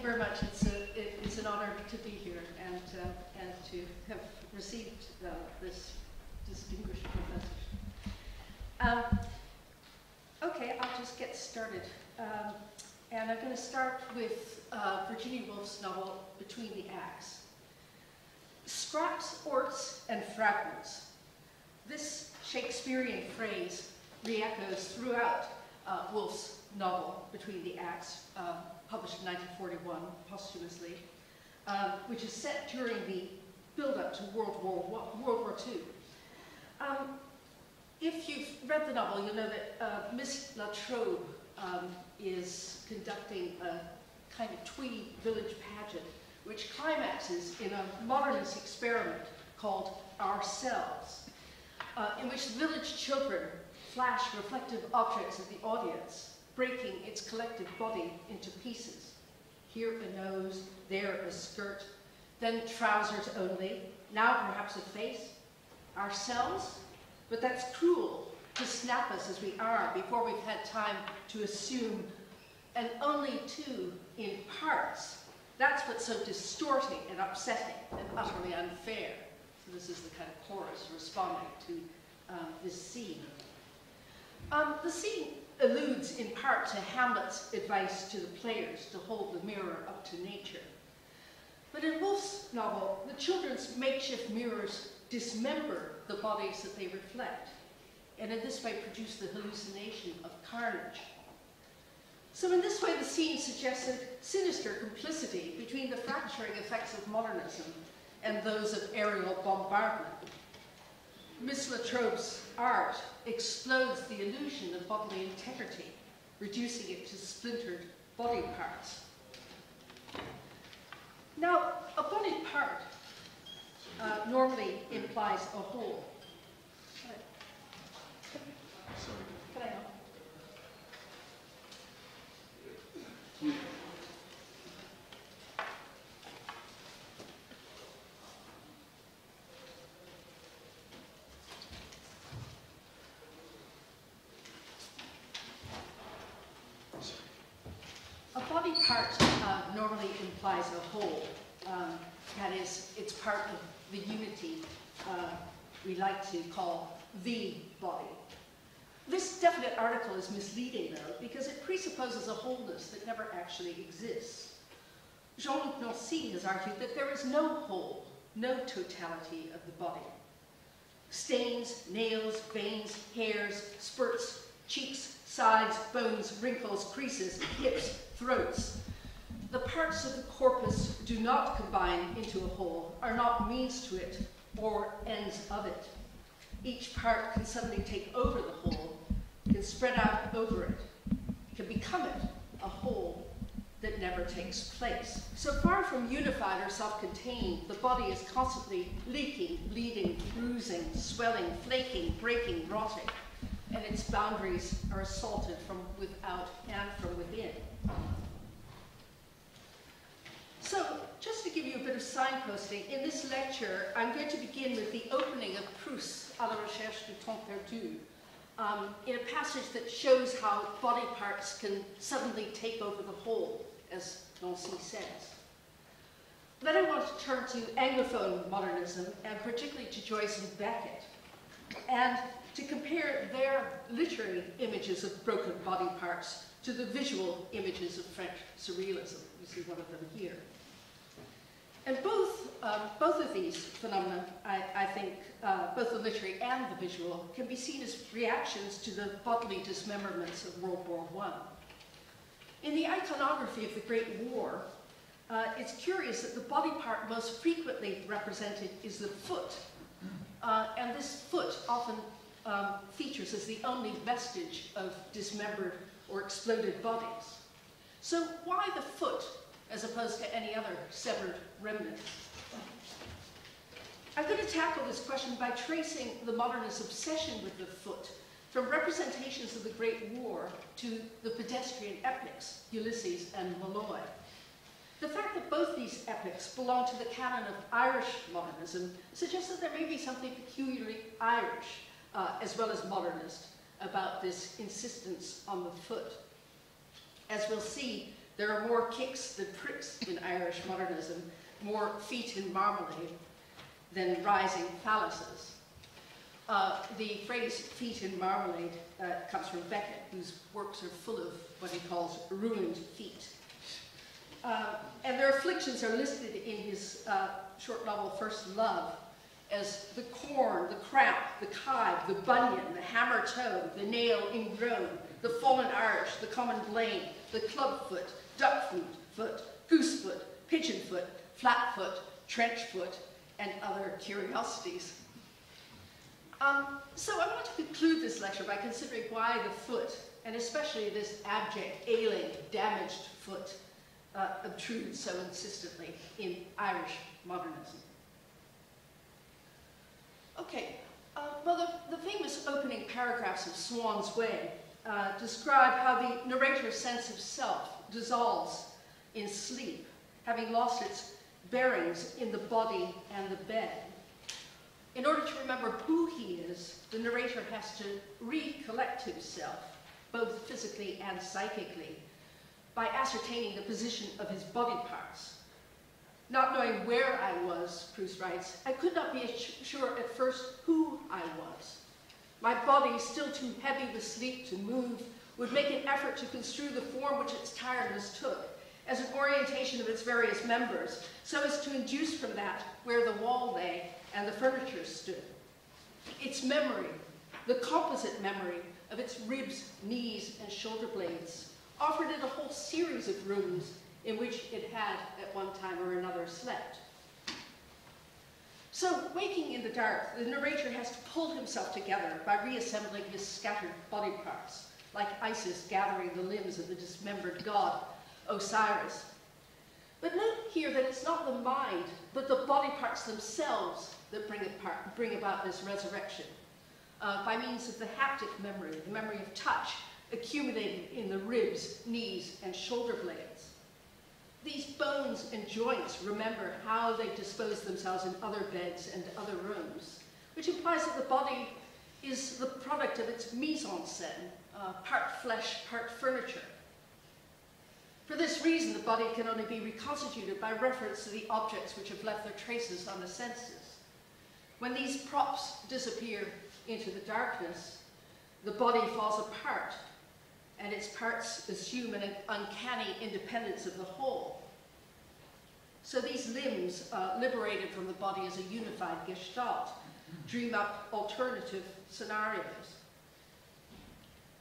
very much. It's an honor to be here and to have received this distinguished professorship. Okay, I'll just get started. And I'm going to start with Virginia Woolf's novel, Between the Acts. Scraps, orts, and fragments. This Shakespearean phrase re-echoes throughout Woolf's novel, Between the Acts, published in 1941 posthumously, which is set during the build-up to World War II. If you've read the novel, you'll know that Miss Latrobe is conducting a kind of twee village pageant, which climaxes in a modernist experiment called Ourselves, in which village children flash reflective objects at the audience, breaking its collective body into pieces. Here a nose, there a skirt, then trousers only, now perhaps a face. Ourselves? But that's cruel, to snap us as we are before we've had time to assume, and only two in parts. That's what's so distorting and upsetting and utterly unfair. So this is the kind of chorus responding to this scene. The scene alludes in part to Hamlet's advice to the players to hold the mirror up to nature. But in Woolf's novel, the children's makeshift mirrors dismember the bodies that they reflect, and in this way produce the hallucination of carnage. So in this way, the scene suggests a sinister complicity between the fracturing effects of modernism and those of aerial bombardment. Miss Latrobe's art explodes the illusion of bodily integrity, reducing it to splintered body parts. Now, a body part normally implies a whole. Can I help? A body part normally implies a whole. That is, it's part of the unity we like to call the body. This definite article is misleading, though, because it presupposes a wholeness that never actually exists. Jean-Luc Nancy has argued that there is no whole, no totality of the body. Stains, nails, veins, hairs, spurts, cheeks, sides, bones, wrinkles, creases, hips, throats. The parts of the corpus do not combine into a whole, are not means to it or ends of it. Each part can suddenly take over the whole, can spread out over it, can become it, a whole that never takes place. So far from unified or self-contained, the body is constantly leaking, bleeding, bruising, swelling, flaking, breaking, rotting, and its boundaries are assaulted from without and from within. So, just to give you a bit of signposting, in this lecture, I'm going to begin with the opening of Proust's À la recherche du temps perdu, in a passage that shows how body parts can suddenly take over the whole, as Nancy says. Then I want to turn to Anglophone modernism, and particularly to Joyce and Beckett, and to compare their literary images of broken body parts to the visual images of French Surrealism. You see one of them here. And both of these phenomena, I think, both the literary and the visual, can be seen as reactions to the bodily dismemberments of World War I. In the iconography of the Great War, it's curious that the body part most frequently represented is the foot. And this foot often features as the only vestige of dismembered or exploded bodies. So why the foot as opposed to any other severed remnant? I'm going to tackle this question by tracing the modernist obsession with the foot from representations of the Great War to the pedestrian epics, Ulysses and Molloy. The fact that both these epics belong to the canon of Irish modernism suggests that there may be something peculiarly Irish, as well as modernist, about this insistence on the foot. As we'll see, There are more kicks than pricks in Irish modernism, more feet in marmalade than rising phalluses. The phrase feet in marmalade comes from Beckett, whose works are full of what he calls ruined feet. And their afflictions are listed in his short novel First Love as the corn, the cramp, the kibe, the bunion, the hammer toe, the nail ingrown, the fallen arch, the common blame, the club foot, duck foot, goose foot, pigeon foot, flat foot, trench foot, and other curiosities. So I want to conclude this lecture by considering why the foot, and especially this abject, ailing, damaged foot, obtrudes so insistently in Irish modernism. Okay, well, the famous opening paragraphs of Swan's Way describe how the narrator's sense of self dissolves in sleep, having lost its bearings in the body and the bed. In order to remember who he is, the narrator has to recollect himself, both physically and psychically, by ascertaining the position of his body parts. Not knowing where I was, Proust writes, I could not be sure at first who I was. My body, still too heavy with sleep to move, would make an effort to construe the form which its tiredness took, as an orientation of its various members, so as to induce from that where the wall lay and the furniture stood. Its memory, the composite memory of its ribs, knees, and shoulder blades, offered it a whole series of rooms in which it had at one time or another slept. So, waking in the dark, the narrator has to pull himself together by reassembling his scattered body parts, like Isis gathering the limbs of the dismembered god Osiris. But note here that it's not the mind, but the body parts themselves that bring about this resurrection, by means of the haptic memory, the memory of touch, accumulated in the ribs, knees, and shoulder blades. These bones and joints remember how they dispose themselves in other beds and other rooms, which implies that the body is the product of its mise-en-scène, part flesh, part furniture. For this reason, the body can only be reconstituted by reference to the objects which have left their traces on the senses. When these props disappear into the darkness, the body falls apart, and its parts assume an uncanny independence of the whole. So these limbs, liberated from the body as a unified gestalt, dream up alternative scenarios.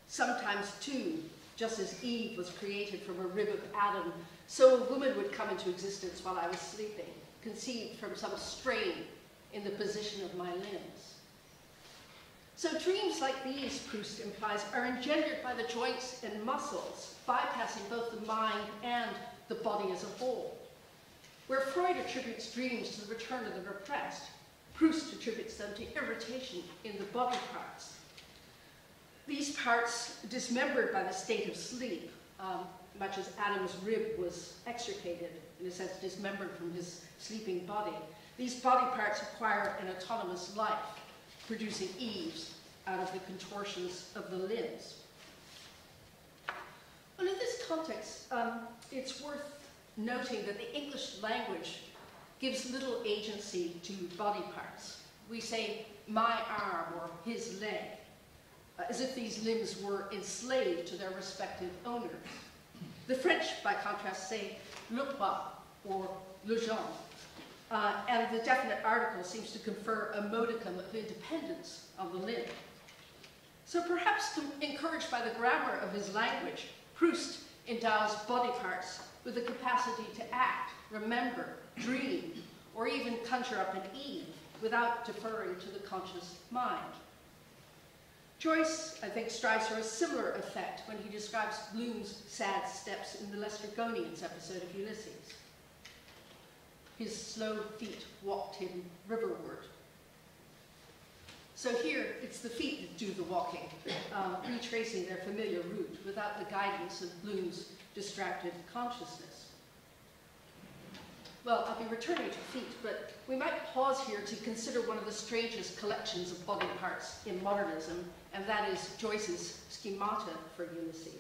Sometimes, too, just as Eve was created from a rib of Adam, so a woman would come into existence while I was sleeping, conceived from some strain in the position of my limbs. So dreams like these, Proust implies, are engendered by the joints and muscles, bypassing both the mind and the body as a whole. Where Freud attributes dreams to the return of the repressed, Proust attributes them to irritation in the body parts. These parts, dismembered by the state of sleep, much as Adam's rib was extricated, in a sense dismembered from his sleeping body, these body parts acquire an autonomous life, producing Eves out of the contortions of the limbs. Well, in this context, it's worth noting that the English language gives little agency to body parts. We say, my arm or his leg, as if these limbs were enslaved to their respective owners. The French, by contrast, say le poids or le jambe, and the definite article seems to confer a modicum of independence on the limb. So perhaps encouraged by the grammar of his language, Proust endows body parts with the capacity to act, remember, dream, or even conjure up an Eve without deferring to the conscious mind. Joyce, I think, strives for a similar effect when he describes Bloom's sad steps in the Laestrygonians episode of Ulysses. His slow feet walked him riverward. So here, it's the feet that do the walking, retracing their familiar route without the guidance of Bloom's distracted consciousness. Well, I'll be returning to feet, but we might pause here to consider one of the strangest collections of body parts in modernism, and that is Joyce's schemata for Ulysses.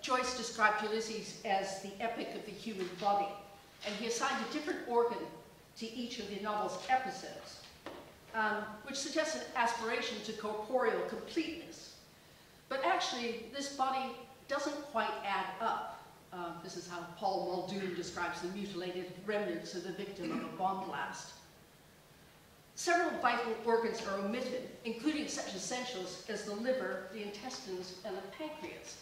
Joyce described Ulysses as the epic of the human body, and he assigned a different organ to each of the novel's episodes, which suggests an aspiration to corporeal completeness. But actually, this body doesn't quite add up. This is how Paul Muldoon describes the mutilated remnants of the victim of a bomb blast. Several vital organs are omitted, including such essentials as the liver, the intestines, and the pancreas.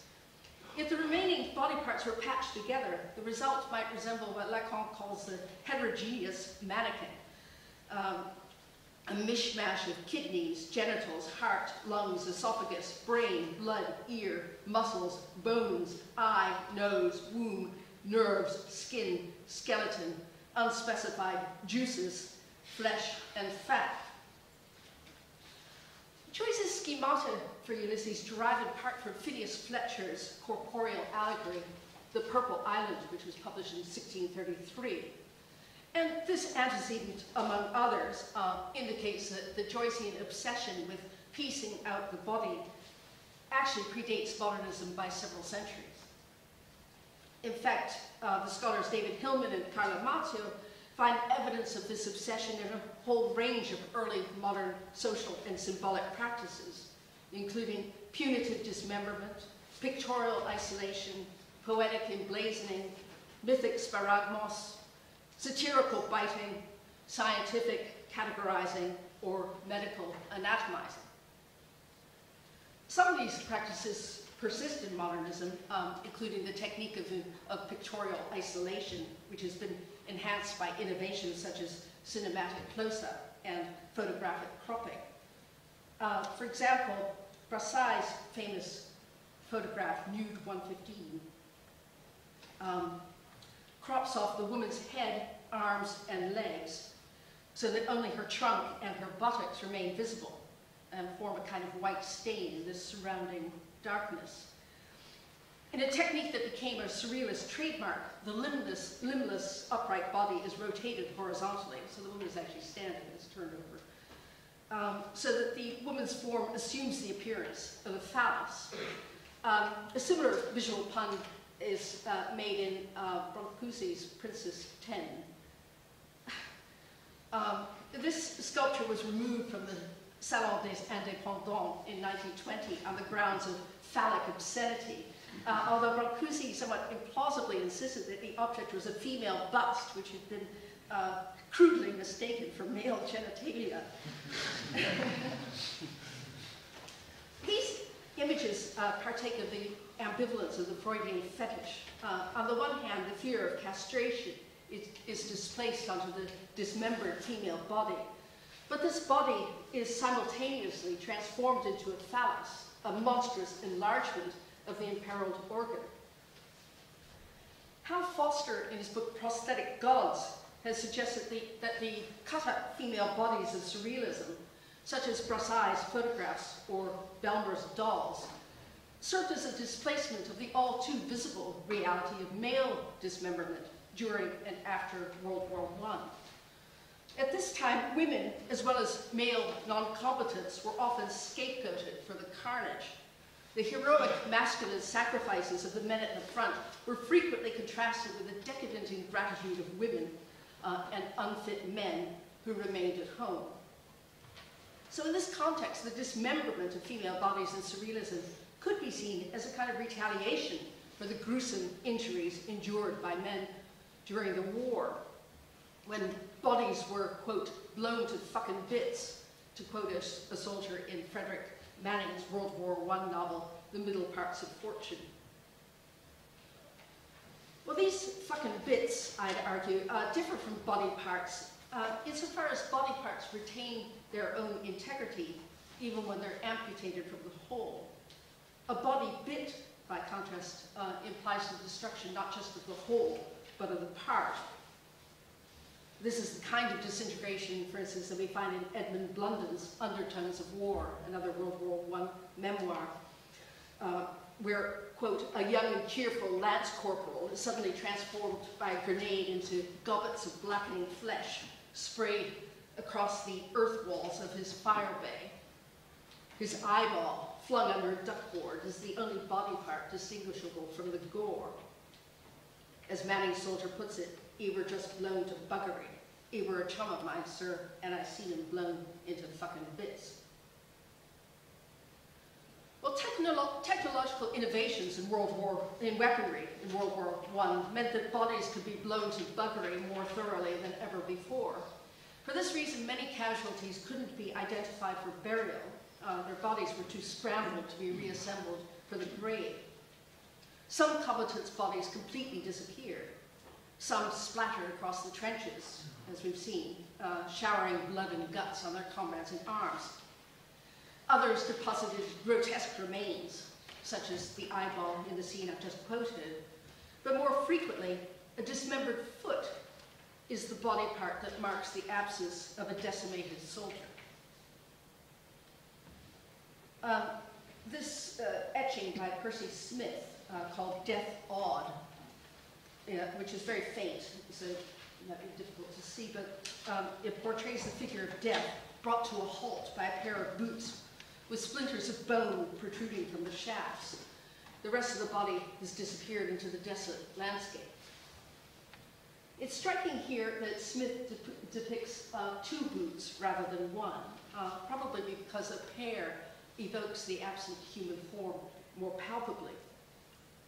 If the remaining body parts were patched together, the result might resemble what Lacan calls the heterogeneous mannequin, a mishmash of kidneys, genitals, heart, lungs, esophagus, brain, blood, ear, muscles, bones, eye, nose, womb, nerves, skin, skeleton, unspecified juices, flesh, and fat. Joyce's schemata for Ulysses derive in part from Phineas Fletcher's corporeal allegory, The Purple Island, which was published in 1633. And this antecedent, among others, indicates that the Joycean obsession with piecing out the body actually predates modernism by several centuries. In fact, the scholars David Hillman and Carla Mazzio find evidence of this obsession in a whole range of early modern social and symbolic practices, including punitive dismemberment, pictorial isolation, poetic emblazoning, mythic sparagmos, satirical biting, scientific categorizing, or medical anatomizing. Some of these practices persist in modernism, including the technique of pictorial isolation, which has been enhanced by innovations such as cinematic close-up and photographic cropping. For example, Brassai's famous photograph, Nude 115, crops off the woman's head, arms, and legs so that only her trunk and her buttocks remain visible and form a kind of white stain in this surrounding darkness. In a technique that became a surrealist trademark, the limbless upright body is rotated horizontally, so the woman is actually standing, it's turned over, so that the woman's form assumes the appearance of a phallus. A similar visual pun is made in Brancusi's Princess 10. This sculpture was removed from the Salon des Indépendants in 1920 on the grounds of phallic obscenity, although Brancusi somewhat implausibly insisted that the object was a female bust, which had been crudely mistaken for male genitalia. These images partake of the ambivalence of the Freudian fetish. On the one hand, the fear of castration is displaced onto the dismembered female body, but this body is simultaneously transformed into a phallus, a monstrous enlargement of the imperiled organ. Hal Foster, in his book Prosthetic Gods, has suggested that the cut-up female bodies of surrealism, such as Brassai's photographs or Belmer's dolls, served as a displacement of the all-too-visible reality of male dismemberment during and after World War I. At this time, women, as well as male non-combatants, were often scapegoated for the carnage. The heroic masculine sacrifices of the men at the front were frequently contrasted with the decadent ingratitude of women and unfit men who remained at home. So in this context, the dismemberment of female bodies in surrealism could be seen as a kind of retaliation for the gruesome injuries endured by men during the war, when bodies were, quote, blown to fucking bits, to quote a soldier in Frederick Manning's World War I novel, The Middle Parts of Fortune. Well, these fucking bits, I'd argue, differ from body parts insofar as body parts retain their own integrity, even when they're amputated from the whole. A body bit, by contrast, implies the destruction not just of the whole, but of the part. This is the kind of disintegration, for instance, that we find in Edmund Blunden's Undertones of War, another World War I memoir, where, quote, a young and cheerful lance corporal is suddenly transformed by a grenade into gobbets of blackening flesh sprayed across the earth walls of his fire bay. His eyeball flung under a duckboard is the only body part distinguishable from the gore. As Manning Soldier puts it, "He were just blown to buggery. He were a chum of mine, sir, and I seen him blown into fucking bits." Well, technological innovations in weaponry in World War I meant that bodies could be blown to buggery more thoroughly than ever before. For this reason, many casualties couldn't be identified for burial. Their bodies were too scrambled to be reassembled for the grave. Some combatants' bodies completely disappeared. Some splattered across the trenches, as we've seen, showering blood and guts on their comrades in arms. Others deposited grotesque remains, such as the eyeball in the scene I've just quoted. But more frequently, a dismembered foot is the body part that marks the absence of a decimated soldier. This etching by Percy Smith called Death Odd, which is very faint, so it might be difficult to see, but it portrays the figure of death brought to a halt by a pair of boots with splinters of bone protruding from the shafts. The rest of the body has disappeared into the desolate landscape. It's striking here that Smith depicts two boots rather than one, probably because a pair evokes the absent human form more palpably.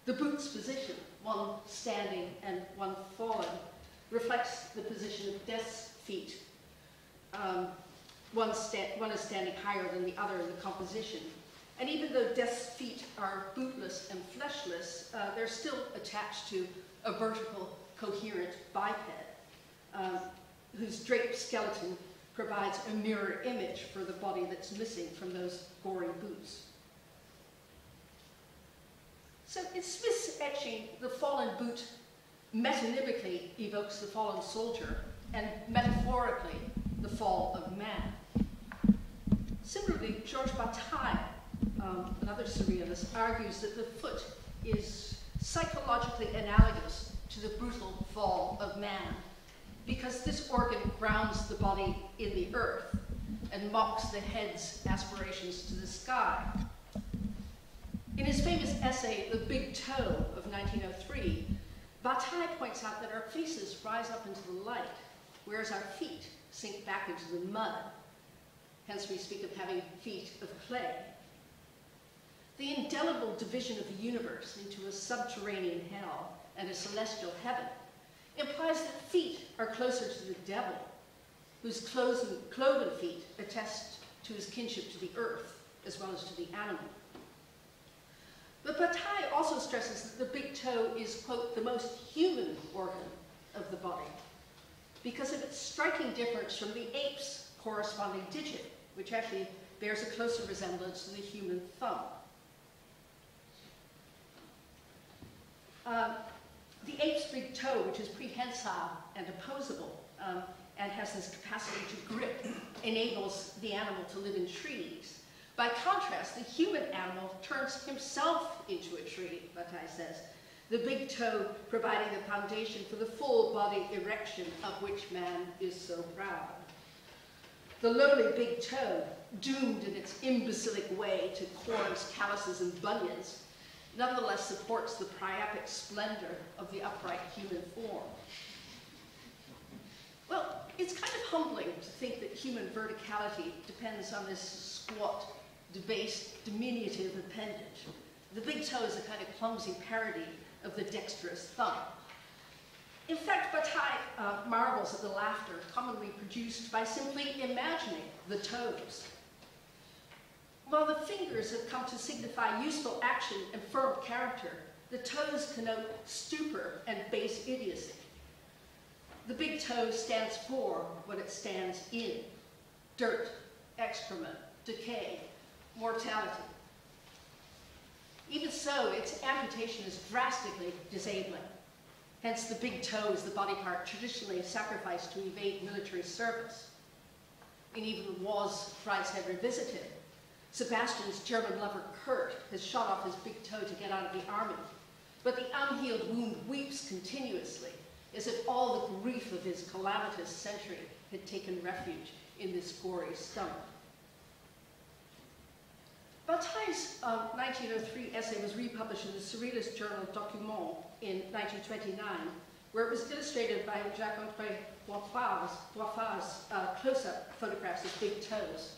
The boot's position, one standing and one fallen, reflects the position of death's feet. One is standing higher than the other in the composition. And even though death's feet are bootless and fleshless, they're still attached to a vertical, coherent biped, whose draped skeleton provides a mirror image for the body that's missing from those gory boots. So in Smith's etching, the fallen boot metonymically evokes the fallen soldier, and metaphorically, the fall of man. Similarly, Georges Bataille, another surrealist, argues that the foot is psychologically analogous to the brutal fall of man, because this organ grounds the body in the earth and mocks the head's aspirations to the sky. In his famous essay, The Big Toe of 1903, Bataille points out that our faces rise up into the light, whereas our feet sink back into the mud. Hence we speak of having feet of clay. The indelible division of the universe into a subterranean hell and a celestial heaven implies that feet are closer to the devil, whose cloven feet attest to his kinship to the earth as well as to the animal. But Bataille also stresses that the big toe is, quote, the most human organ of the body because of its striking difference from the ape's corresponding digit, which actually bears a closer resemblance to the human thumb. The ape's big toe, which is prehensile and opposable, and has this capacity to grip, enables the animal to live in trees. By contrast, the human animal turns himself into a tree, Bataille says, the big toe providing the foundation for the full body erection of which man is so proud. The lowly big toe, doomed in its imbecilic way to corns, calluses, and bunions, nonetheless supports the priapic splendor of the upright human form. Well, it's kind of humbling to think that human verticality depends on this squat, debased, diminutive appendage. The big toe is a kind of clumsy parody of the dexterous thumb. In fact, Bataille marvels at the laughter commonly produced by simply imagining the toes. While the fingers have come to signify useful action and firm character, the toes connote stupor and base idiocy. The big toe stands for what it stands in: dirt, excrement, decay, mortality. Even so, its amputation is drastically disabling. Hence, the big toe is the body part traditionally sacrificed to evade military service. And even was Brideshead revisited, Sebastian's German lover Kurt has shot off his big toe to get out of the army, but the unhealed wound weeps continuously, as if all the grief of his calamitous century had taken refuge in this gory stump. Bataille's 1903 essay was republished in the Surrealist journal Document in 1929, where it was illustrated by Jacques-André Boifard's close-up photographs of big toes.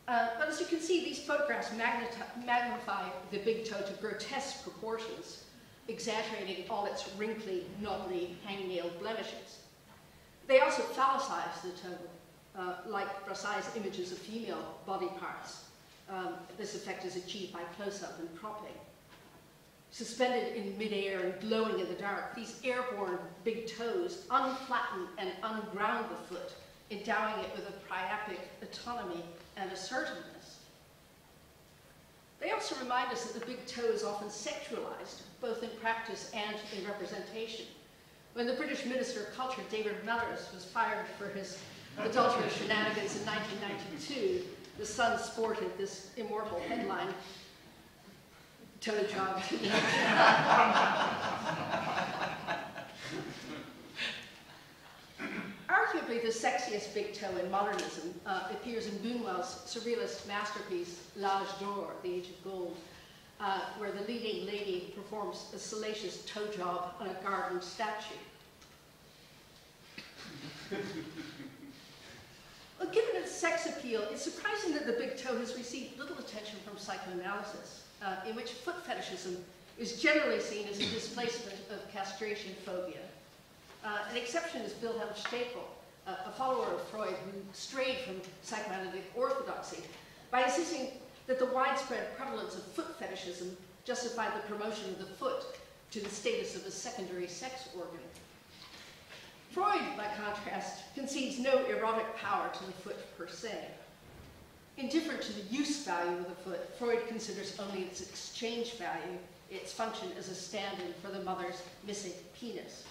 But as you can see, these photographs magnify the big toe to grotesque proportions, exaggerating all its wrinkly, knobbly, hangnail blemishes. They also phallicize the toe, like Brassai's images of female body parts. This effect is achieved by close-up and cropping. Suspended in midair and glowing in the dark, these airborne big toes unflatten and unground the foot, endowing it with a priapic autonomy and assertiveness. They also remind us that the big toe is often sexualized, both in practice and in representation. When the British Minister of Culture, David Mellors, was fired for his adulterous shenanigans in 1992, the Sun sported this immortal headline, "Toe job." Arguably the sexiest big toe in modernism appears in Buñuel's surrealist masterpiece, L'Âge d'Or, The Age of Gold, where the leading lady performs a salacious toe job on a garden statue. Well, given its sex appeal, it's surprising that the big toe has received little attention from psychoanalysis, in which foot fetishism is generally seen as a displacement of castration phobia. An exception is Wilhelm Stekel, a follower of Freud who strayed from psychoanalytic orthodoxy by insisting that the widespread prevalence of foot fetishism justified the promotion of the foot to the status of a secondary sex organ. Freud, by contrast, concedes no erotic power to the foot per se. Indifferent to the use value of the foot, Freud considers only its exchange value, its function as a stand-in for the mother's missing penis.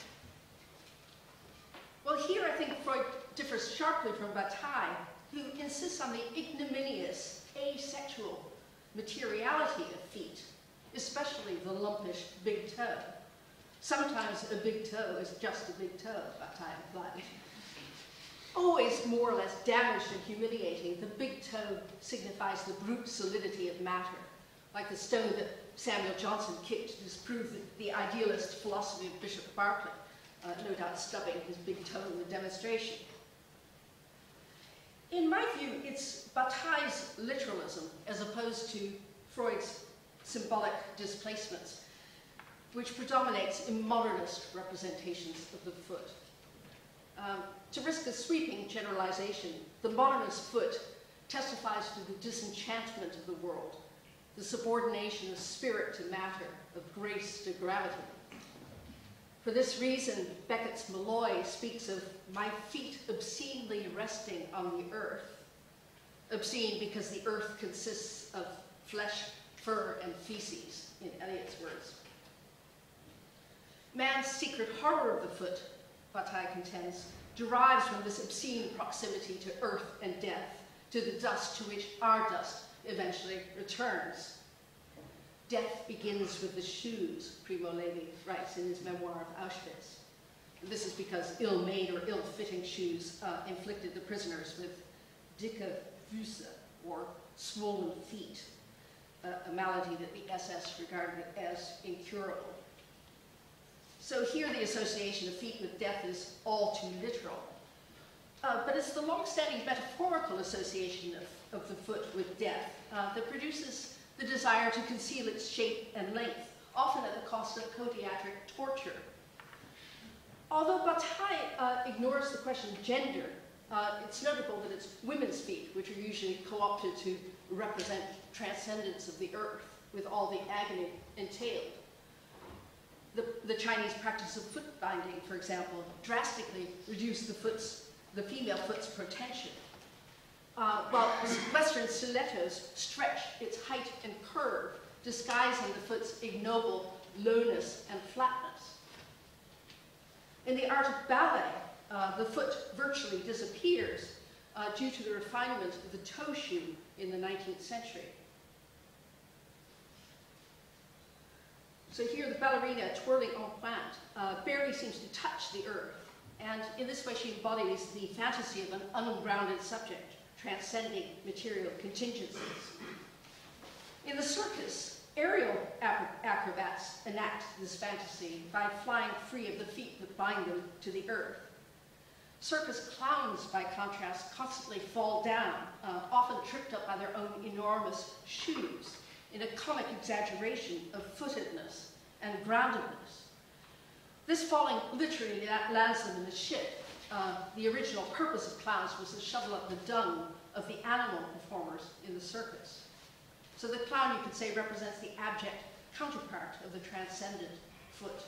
Well, here I think Freud differs sharply from Bataille, who insists on the ignominious, asexual materiality of feet, especially the lumpish big toe. Sometimes a big toe is just a big toe, Bataille implies. Always more or less damaged and humiliating, the big toe signifies the brute solidity of matter, like the stone that Samuel Johnson kicked to disprove the idealist philosophy of Bishop Berkeley, no doubt stubbing his big toe in the demonstration. In my view, it's Bataille's literalism, as opposed to Freud's symbolic displacements, which predominates in modernist representations of the foot. To risk a sweeping generalization, the modernist foot testifies to the disenchantment of the world, the subordination of spirit to matter, of grace to gravity. For this reason, Beckett's Malloy speaks of my feet obscenely resting on the earth. Obscene because the earth consists of flesh, fur, and feces, in Eliot's words. Man's secret horror of the foot, Bataille contends, derives from this obscene proximity to earth and death, to the dust to which our dust eventually returns. Death begins with the shoes, Primo Levi writes in his memoir of Auschwitz. And this is because ill-made or ill-fitting shoes inflicted the prisoners with dicke Füße, or swollen feet, a malady that the SS regarded as incurable. So here the association of feet with death is all too literal. But it's the long-standing metaphorical association of the foot with death that produces the desire to conceal its shape and length, often at the cost of podiatric torture. Although Bataille ignores the question of gender, it's notable that it's women's feet which are usually co-opted to represent transcendence of the earth, with all the agony entailed. The Chinese practice of foot binding, for example, drastically reduced the female foot's protension, while Western stilettos stretch its height and curve, disguising the foot's ignoble lowness and flatness. In the art of ballet, the foot virtually disappears due to the refinement of the toe shoe in the 19th century. So here the ballerina twirling en pointe barely seems to touch the earth, And in this way, she embodies the fantasy of an ungrounded subject, transcending material contingencies. In the circus, aerial acrobats enact this fantasy by flying free of the feet that bind them to the earth. Circus clowns, by contrast, constantly fall down, often tripped up by their own enormous shoes, in a comic exaggeration of footedness and groundedness. This falling literally lands them in the shit. The original purpose of clowns was to shovel up the dung of the animal performers in the circus. So the clown, you could say, represents the abject counterpart of the transcendent foot.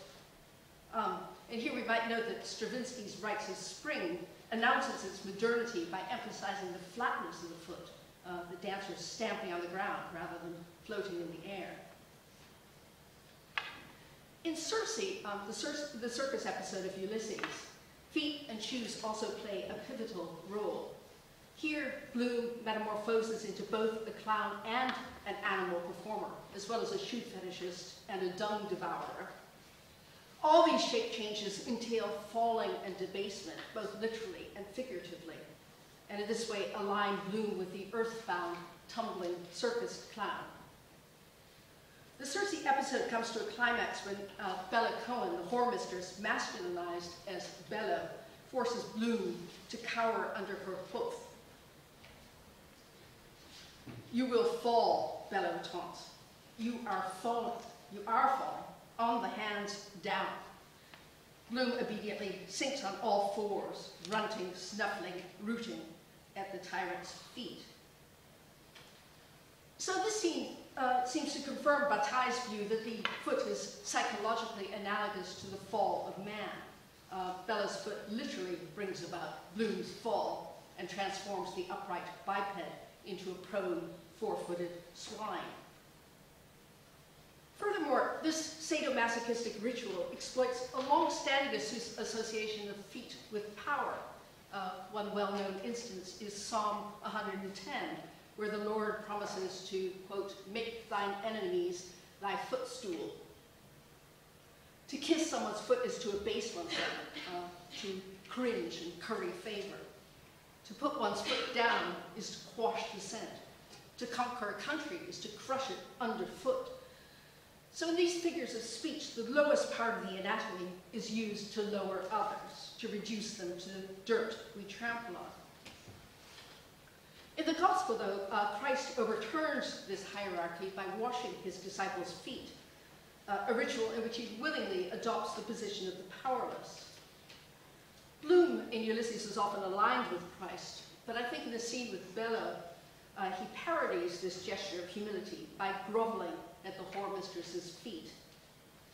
And here we might note that Stravinsky's Rites of Spring announces its modernity by emphasizing the flatness of the foot, the dancer stamping on the ground rather than floating in the air. In Circe, the circus episode of Ulysses, feet and shoes also play a pivotal role. Here, Bloom metamorphoses into both a clown and an animal performer, as well as a shoe fetishist and a dung devourer. All these shape changes entail falling and debasement, both literally and figuratively, and in this way align Bloom with the earthbound, tumbling circus clown. The Circe episode comes to a climax when Bella Cohen, the whoremistress, masculinized as Bella, forces Bloom to cower under her hoof. "You will fall," Bella taunts. "You are falling. You are falling. On the hands down." Bloom obediently sinks on all fours, grunting, snuffling, rooting at the tyrant's feet. So this scene seems to confirm Bataille's view that the foot is psychologically analogous to the fall of man. Bella's foot literally brings about Bloom's fall and transforms the upright biped into a prone, four-footed swine. Furthermore, this sadomasochistic ritual exploits a long-standing association of feet with power. One well-known instance is Psalm 110, where the Lord promises to, quote, "make thine enemies thy footstool." To kiss someone's foot is to abase oneself, to cringe and curry favor. To put one's foot down is to quash dissent. To conquer a country is to crush it underfoot. So in these figures of speech, the lowest part of the anatomy is used to lower others, to reduce them to the dirt we trample on. In the Gospel, though, Christ overturns this hierarchy by washing his disciples' feet, a ritual in which he willingly adopts the position of the powerless. Bloom in Ulysses is often aligned with Christ, but I think in the scene with Bella, he parodies this gesture of humility by groveling at the whoremistress's feet.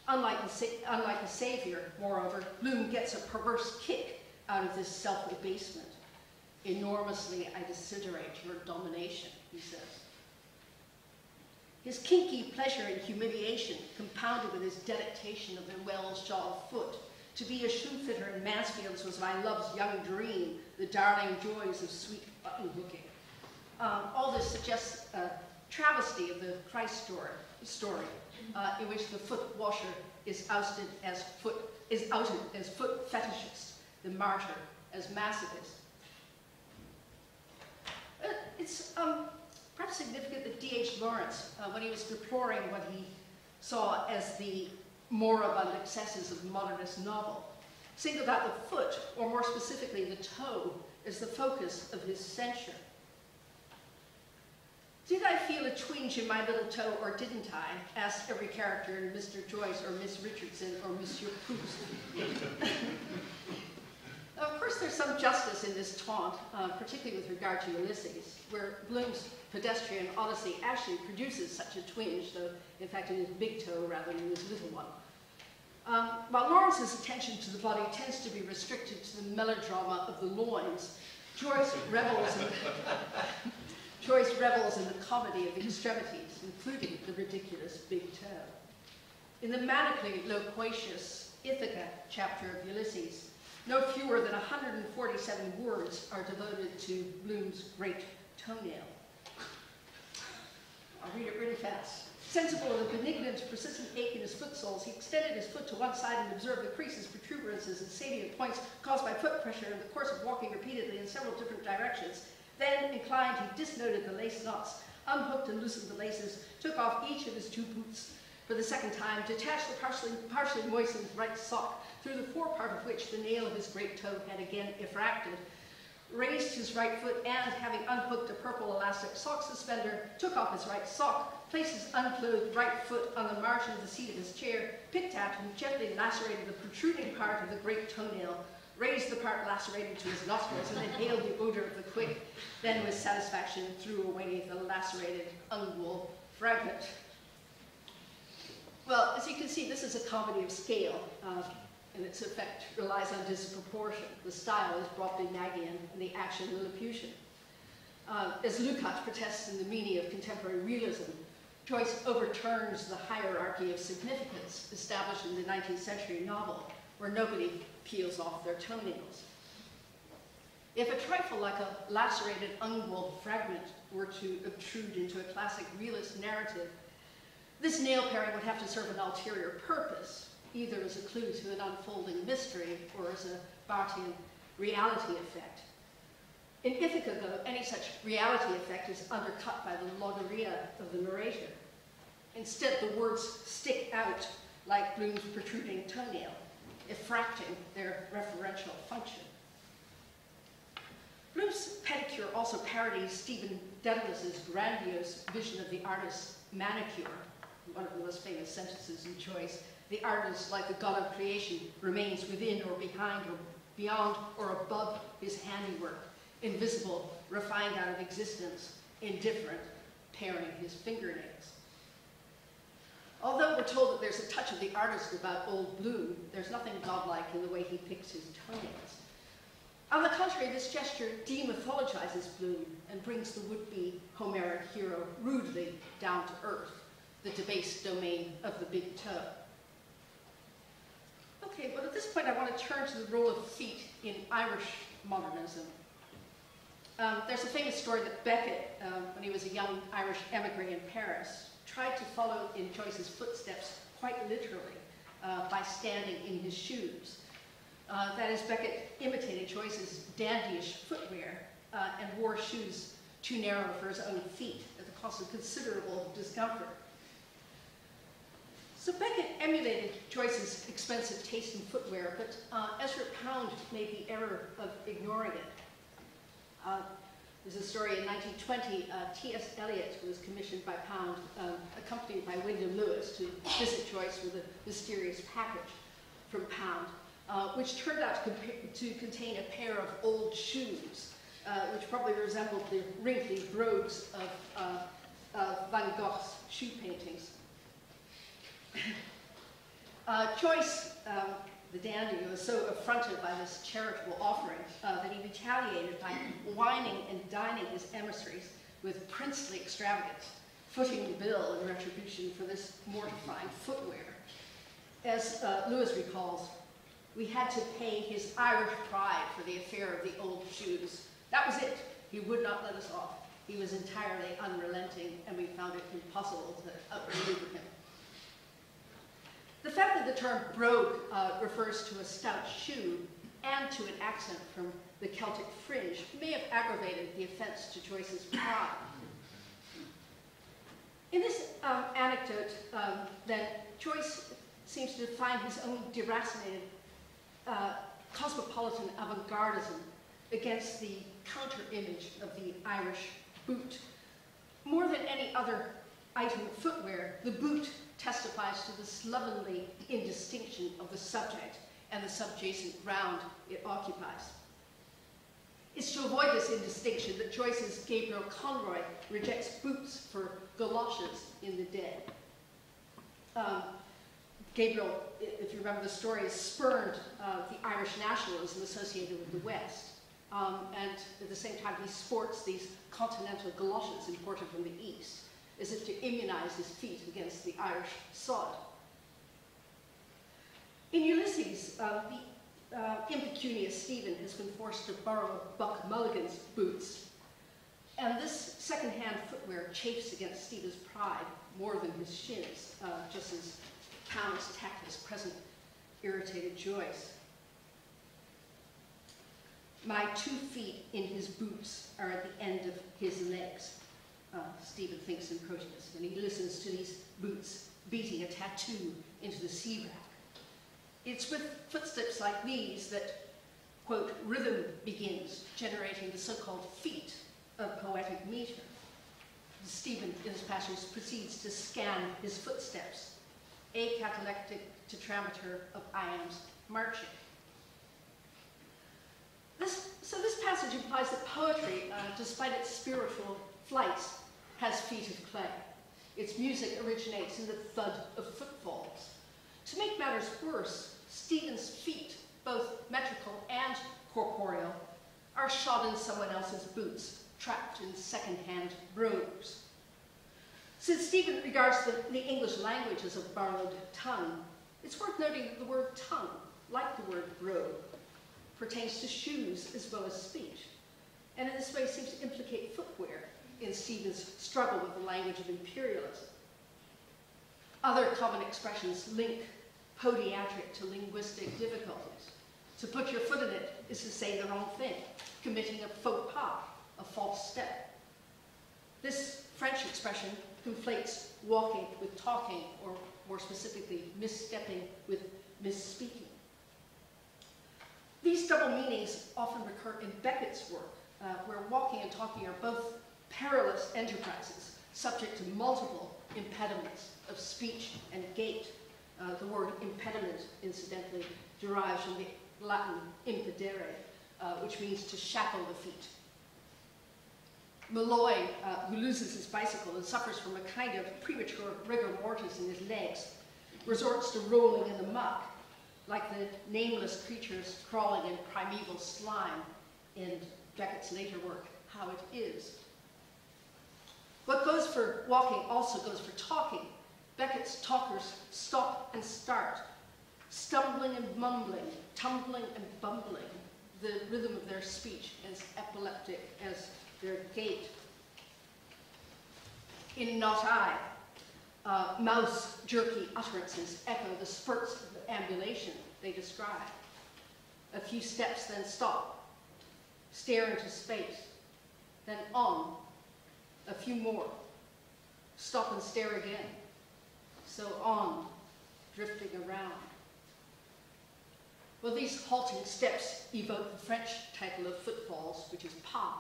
Unlike the Savior, moreover, Bloom gets a perverse kick out of this self-abasement. "Enormously I desiderate your domination," he says. His kinky pleasure in humiliation, compounded with his delectation of the well-shod foot, to be a shoe fitter in Mansfield's was my love's young dream, the darling joys of sweet button-hooking. All this suggests a travesty of the Christ story in which the foot washer is outed as foot fetishist, the martyr as masochist. It's perhaps significant that D.H. Lawrence, when he was deploring what he saw as the moribund excesses of the modernist novel, singled out the foot, or more specifically the toe, as the focus of his censure. "Did I feel a twinge in my little toe, or didn't I?" asked every character in Mr. Joyce or Miss Richardson or Monsieur Proust. Of course, there's some justice in this taunt, particularly with regard to Ulysses, where Bloom's pedestrian odyssey actually produces such a twinge, though, in fact, in his big toe rather than his little one. While Lawrence's attention to the body tends to be restricted to the melodrama of the loins, Joyce revels in the comedy of the extremities, including the ridiculous big toe. In the manically loquacious Ithaca chapter of Ulysses, no fewer than 147 words are devoted to Bloom's great toenail. I'll read it really fast. Sensible of the benignant, persistent ache in his foot soles, he extended his foot to one side and observed the creases, protuberances, and salient points caused by foot pressure in the course of walking repeatedly in several different directions. Then, inclined, he disnoted the lace knots, unhooked and loosened the laces, took off each of his 2 boots for the second time, detached the partially moistened right sock, through the forepart of which the nail of his great toe had again effracted, raised his right foot, and, having unhooked a purple elastic sock suspender, took off his right sock, placed his unclothed right foot on the margin of the seat of his chair, picked at and gently lacerated the protruding part of the great toenail, raised the part lacerated to his nostrils, and inhaled the odor of the quick, then with satisfaction threw away the lacerated ungual fragment. Well, as you can see, this is a comedy of scale, and its effect relies on disproportion. The style is Brobdingnagian, and the action Lilliputian. As Lukács protests in the meaning of contemporary realism, Joyce overturns the hierarchy of significance established in the 19th century novel, where nobody peels off their toenails. If a trifle like a lacerated ungual fragment were to obtrude into a classic realist narrative, this nail paring would have to serve an ulterior purpose, either as a clue to an unfolding mystery or as a Barthian reality effect. In Ithaca, though, any such reality effect is undercut by the logorrhea of the narrator. Instead, the words stick out like Bloom's protruding toenail, effracting their referential function. Bloom's pedicure also parodies Stephen Dedalus' grandiose vision of the artist's manicure, one of the most famous sentences in Joyce. The artist, like the god of creation, remains within or behind or beyond or above his handiwork, invisible, refined out of existence, indifferent, paring his fingernails. Although we're told that there's a touch of the artist about old Bloom, there's nothing godlike in the way he picks his toenails. On the contrary, this gesture demythologizes Bloom and brings the would-be Homeric hero rudely down to earth, the debased domain of the big toe. Okay, but at this point I want to turn to the role of feet in Irish modernism. There's a famous story that Beckett, when he was a young Irish emigre in Paris, tried to follow in Joyce's footsteps quite literally by standing in his shoes. That is, Beckett imitated Joyce's dandyish footwear and wore shoes too narrow for his own feet at the cost of considerable discomfort. So Beckett emulated Joyce's expensive taste in footwear, but Ezra Pound made the error of ignoring it. There's a story in 1920, T.S. Eliot was commissioned by Pound, accompanied by Wyndham Lewis, to visit Joyce with a mysterious package from Pound, which turned out to contain a pair of old shoes, which probably resembled the wrinkly brogues of Van Gogh's shoe paintings. Joyce, the dandy, was so affronted by this charitable offering that he retaliated by wining and dining his emissaries with princely extravagance, footing the bill in retribution for this mortifying footwear. As Lewis recalls, we had to pay his Irish pride for the affair of the old shoes. That was it. He would not let us off. He was entirely unrelenting, and we found it impossible to outmaneuver him. The fact that the term brogue refers to a stout shoe and to an accent from the Celtic fringe may have aggravated the offense to Joyce's pride. In this anecdote, then, Joyce seems to find his own deracinated cosmopolitan avant-gardism against the counter-image of the Irish boot. More than any other item of footwear, the boot testifies to the slovenly indistinction of the subject and the subjacent ground it occupies. It's to avoid this indistinction that Joyce's Gabriel Conroy rejects boots for galoshes in The Dead. Gabriel, if you remember the story, spurned the Irish nationalism associated with the West. And at the same time, he sports these continental galoshes imported from the East, as if to immunize his feet against the Irish sod. In Ulysses, the impecunious Stephen has been forced to borrow Buck Mulligan's boots. And this second second-hand footwear chafes against Stephen's pride more than his shins, just as Pound's tactless present irritated Joyce. My 2 feet in his boots are at the end of his legs, Stephen thinks in protest, and he listens to these boots beating a tattoo into the sea rack. It's with footsteps like these that, quote, rhythm begins, generating the so-called feet of poetic meter. Stephen, in this passage, proceeds to scan his footsteps, a catalectic tetrameter of iams marching. So this passage implies that poetry, despite its spiritual flights, has feet of clay. Its music originates in the thud of footfalls. To make matters worse, Stephen's feet, both metrical and corporeal, are shod in someone else's boots, trapped in second-hand brogues. Since Stephen regards the English language as a borrowed tongue, it's worth noting that the word tongue, like the word brogue, pertains to shoes as well as speech, and in this way seems to implicate footwear in Stephen's struggle with the language of imperialism. Other common expressions link podiatric to linguistic difficulties. To put your foot in it is to say the wrong thing, committing a faux pas, a false step. This French expression conflates walking with talking, or more specifically, misstepping with misspeaking. These double meanings often recur in Beckett's work, where walking and talking are both perilous enterprises, subject to multiple impediments of speech and gait. The word impediment, incidentally, derives from the Latin impedere, which means to shackle the feet. Malloy, who loses his bicycle and suffers from a kind of premature rigor mortis in his legs, resorts to rolling in the muck, like the nameless creatures crawling in primeval slime in Beckett's later work, How It Is. What goes for walking also goes for talking. Beckett's talkers stop and start, stumbling and mumbling, tumbling and bumbling. The rhythm of their speech is epileptic as their gait. In Not I, mouse jerky utterances echo the spurts of the ambulation they describe. A few steps, then stop, stare into space, then on, a few more, stop and stare again, so on, drifting around. Well, these halting steps evoke the French title of footfalls, which is pas,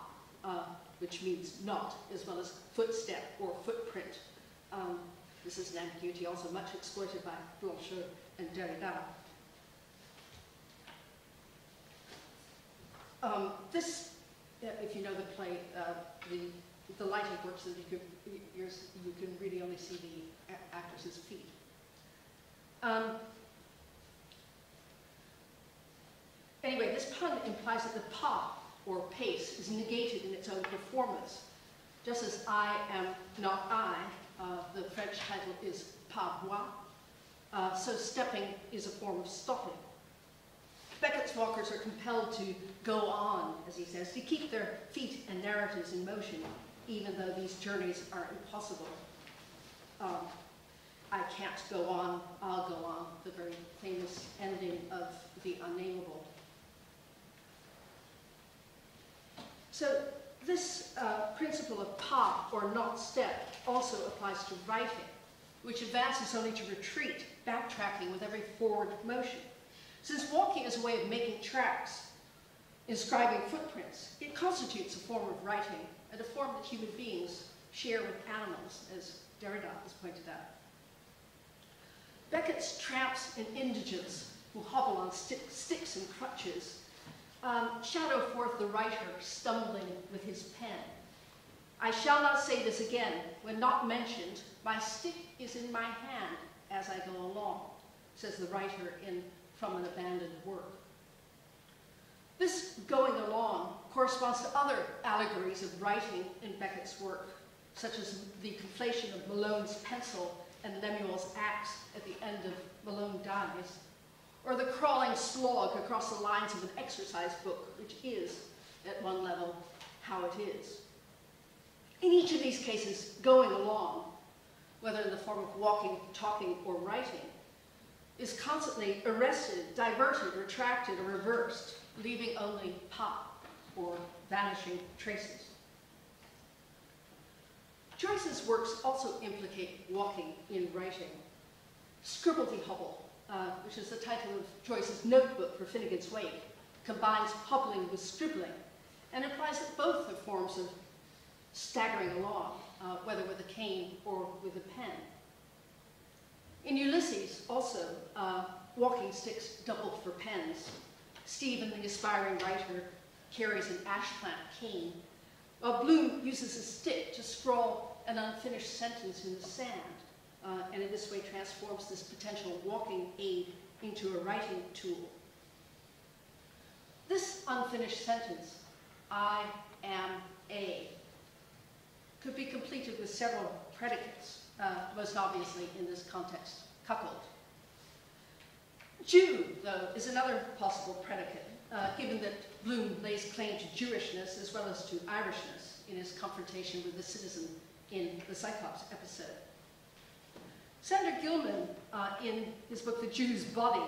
which means not, as well as footstep or footprint. This is an ambiguity also much exploited by Blanchot and Derrida. This, if you know the play, the lighting works so that you can really only see the actress's feet. Anyway, this pun implies that the pas, or pace, is negated in its own performance. Just as I am not I, the French title is pas moi, so stepping is a form of stopping. Beckett's walkers are compelled to go on, as he says, to keep their feet and narratives in motion, even though these journeys are impossible. I can't go on, I'll go on, the very famous ending of The Unnameable. So this principle of pas, or not step, also applies to writing, which advances only to retreat, backtracking with every forward motion. Since walking is a way of making tracks, inscribing footprints, it constitutes a form of writing, and a form that human beings share with animals, as Derrida has pointed out. Beckett's tramps and indigents, who hobble on sticks and crutches, shadow forth the writer stumbling with his pen. I shall not say this again. When not mentioned, my stick is in my hand as I go along, says the writer in From an Abandoned Work. This going along corresponds to other allegories of writing in Beckett's work, such as the conflation of Malone's pencil and Lemuel's axe at the end of Malone Dies, or the crawling slog across the lines of an exercise book, which is, at one level, how it is. In each of these cases, going along, whether in the form of walking, talking, or writing, is constantly arrested, diverted, retracted, or reversed, leaving only pop or vanishing traces. Joyce's works also implicate walking in writing. Scribbledy-hobble, which is the title of Joyce's notebook for Finnegan's Wake, combines hobbling with scribbling, and implies that both are forms of staggering along, whether with a cane or with a pen. In Ulysses, also, walking sticks double for pens. Stephen, the aspiring writer, carries an ash plant cane, while Bloom uses a stick to scrawl an unfinished sentence in the sand, and in this way transforms this potential walking aid into a writing tool. This unfinished sentence, I am a, could be completed with several predicates, most obviously in this context, cuckold. Jew, though, is another possible predicate, given that Bloom lays claim to Jewishness as well as to Irishness in his confrontation with the citizen in the Cyclops episode. Sander Gilman, in his book The Jew's Body,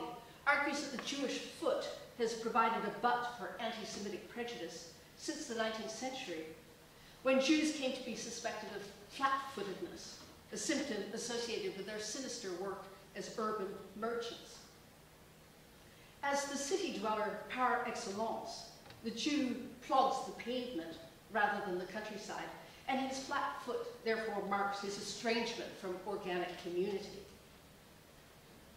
argues that the Jewish foot has provided a butt for anti-Semitic prejudice since the 19th century, when Jews came to be suspected of flat-footedness, a symptom associated with their sinister work as urban merchants. As the city dweller par excellence, the Jew plods the pavement rather than the countryside, and his flat foot therefore marks his estrangement from organic community.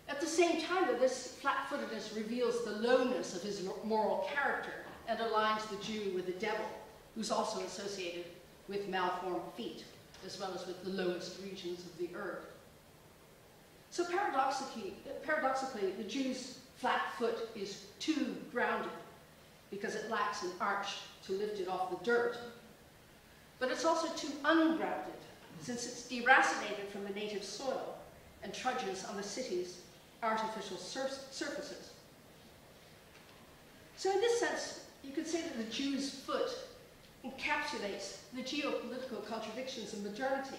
At the same time, though, this flat-footedness reveals the lowness of his moral character and aligns the Jew with the devil, who's also associated with malformed feet, as well as with the lowest regions of the earth. So paradoxically, the Jew's flat foot is too grounded because it lacks an arch to lift it off the dirt. But it's also too ungrounded, since it's deracinated from the native soil and trudges on the city's artificial surfaces. So in this sense, you could say that the Jew's foot encapsulates the geopolitical contradictions of modernity,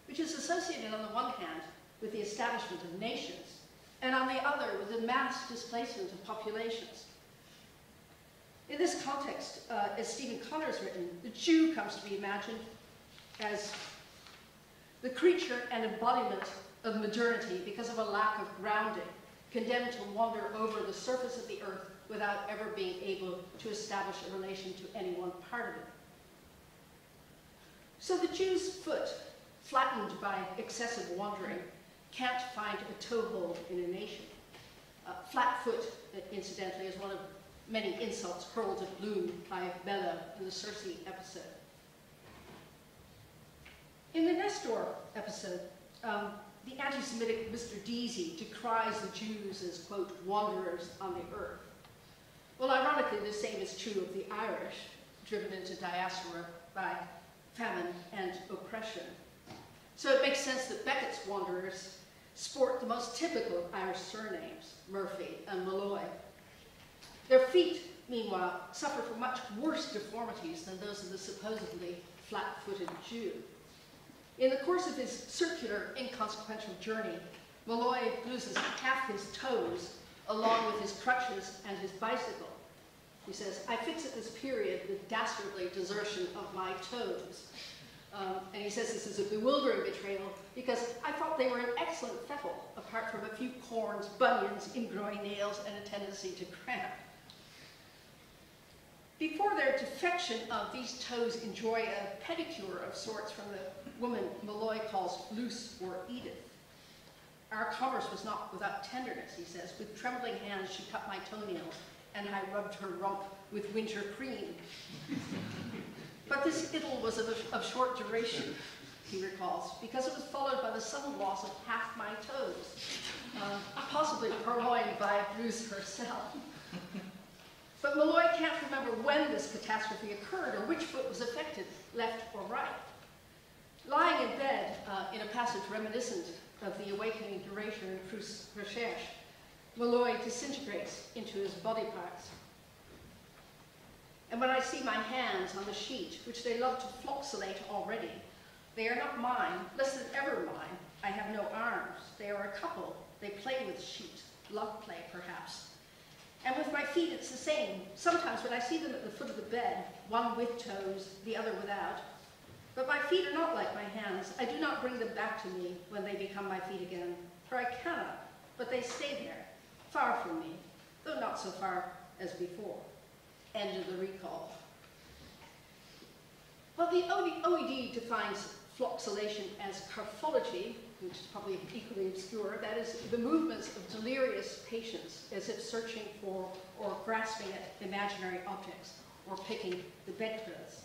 which is associated on the one hand with the establishment of nations, and on the other with the mass displacement of populations. In this context, as Stephen Connor's written, the Jew comes to be imagined as the creature and embodiment of modernity because of a lack of grounding, condemned to wander over the surface of the earth without ever being able to establish a relation to any one part of it. So the Jew's foot, flattened by excessive wandering, can't find a toehold in a nation. Flat foot, incidentally, is one of many insults hurled at Bloom by Bella in the Circe episode. In the Nestor episode, the anti-Semitic Mr. Deasy decries the Jews as, quote, wanderers on the earth. Well, ironically, the same is true of the Irish, driven into diaspora by famine and oppression. So it makes sense that Beckett's wanderers sport the most typical Irish surnames, Murphy and Malloy. Their feet, meanwhile, suffer from much worse deformities than those of the supposedly flat-footed Jew. In the course of his circular, inconsequential journey, Malloy loses half his toes along with his crutches and his bicycle. He says, I fix at this period the dastardly desertion of my toes. And he says this is a bewildering betrayal because I thought they were an excellent fettle, apart from a few corns, bunions, ingrowing nails, and a tendency to cramp. Before their defection, these toes enjoy a pedicure of sorts from the woman Malloy calls Luce or Edith. Our commerce was not without tenderness, he says. With trembling hands she cut my toenails, and I rubbed her rump with winter cream. But this idyll was of short duration, he recalls, because it was followed by the sudden loss of half my toes, possibly purloined by Luce herself. But Malloy can't remember when this catastrophe occurred or which foot was affected, left or right. Lying in bed, in a passage reminiscent of the awakening duration in Proust's Recherche, Malloy disintegrates into his body parts. And when I see my hands on the sheet, which they love to floxulate already, they are not mine, less than ever mine. I have no arms. They are a couple. They play with sheet, love play perhaps. And with my feet it's the same. Sometimes when I see them at the foot of the bed, one with toes, the other without. But my feet are not like my hands. I do not bring them back to me when they become my feet again, for I cannot, but they stay there, far from me, though not so far as before. End of the recall. Well, the OED defines floxulation as carphology, which is probably equally obscure. That is the movements of delirious patients as if searching for or grasping at imaginary objects or picking the bedclothes.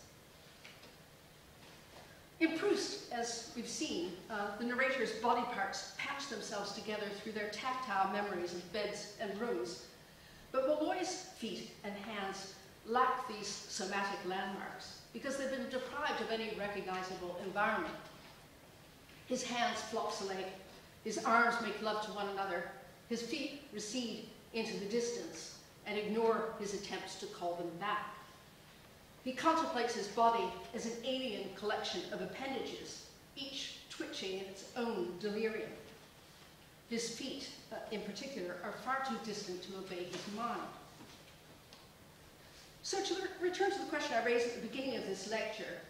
In Proust, as we've seen, the narrator's body parts patch themselves together through their tactile memories of beds and rooms. But Molloy's feet and hands lack these somatic landmarks because they've been deprived of any recognizable environment. His hands floxulate, his arms make love to one another, his feet recede into the distance and ignore his attempts to call them back. He contemplates his body as an alien collection of appendages, each twitching in its own delirium. His feet, in particular, are far too distant to obey his mind. So to return to the question I raised at the beginning of this lecture,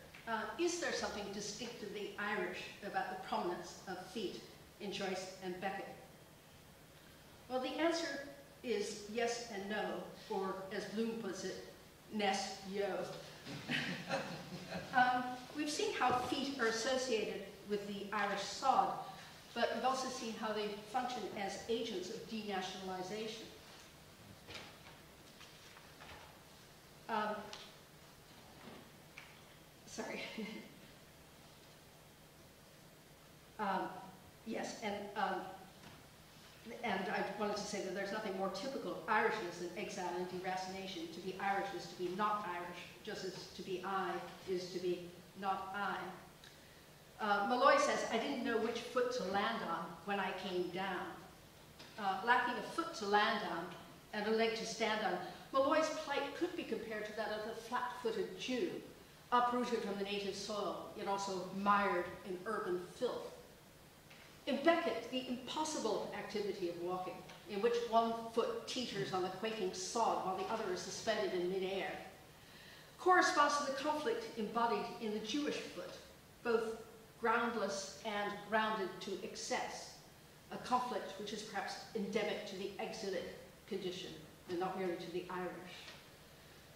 is there something distinctively Irish about the prominence of feet in Joyce and Beckett? Well, the answer is yes and no, or as Bloom puts it, Ness yo. We've seen how feet are associated with the Irish sod, but we've also seen how they function as agents of denationalization. Sorry. Yes, and I wanted to say that there's nothing more typical of Irishness than exile and deracination. To be Irish is to be not Irish, just as to be I is to be not I. Molloy says, I didn't know which foot to land on when I came down. Lacking a foot to land on and a leg to stand on, Molloy's plight could be compared to that of the flat-footed Jew, uprooted from the native soil, yet also mired in urban filth. In Beckett, the impossible activity of walking, in which one foot teeters on the quaking sod while the other is suspended in midair, corresponds to the conflict embodied in the Jewish foot, both groundless and grounded to excess, a conflict which is perhaps endemic to the exilic condition and not merely to the Irish.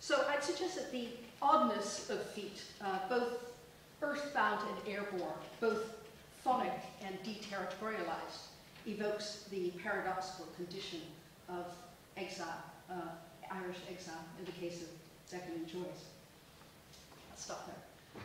So I'd suggest that the oddness of feet, both earthbound and airborne, both phonic and deterritorialized, evokes the paradoxical condition of exile, Irish exile, in the case of Beckett and Joyce. I'll stop there.